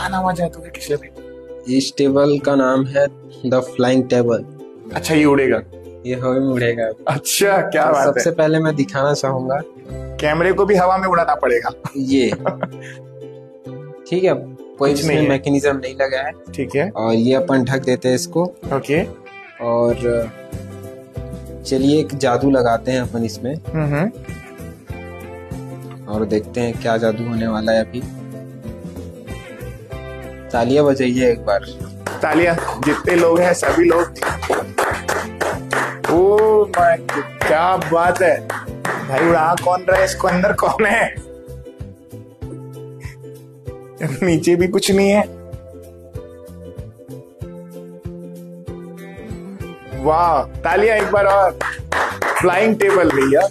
क्या नाम आ जाए तो किसी भी। इस टेबल का नाम है द फ्लाइंग टेबल। अच्छा, ये उड़ेगा? ये हवा में उड़ेगा। अच्छा, क्या बात है। सबसे पहले मैं दिखाना चाहूंगा, कैमरे को भी हवा में उड़ाना पड़ेगा। ये ठीक है, कोई कुछ नहीं इसमें है। मैकेनिज्म नहीं लगा है। ठीक है। और ये अपन ढक देते हैं इसको। ओके। और चलिए एक जादू लगाते हैं अपन इसमें, और देखते हैं क्या जादू होने वाला है। अभी तालियां बजाइए एक बार। तालियां, जितने लोग हैं सभी लोग। ओ माय, क्या बात है भाई। उड़ा कौन रहा है इसको? अंदर कौन है? नीचे भी कुछ नहीं है। वाह, तालियां एक बार और। फ्लाइंग टेबल भैया।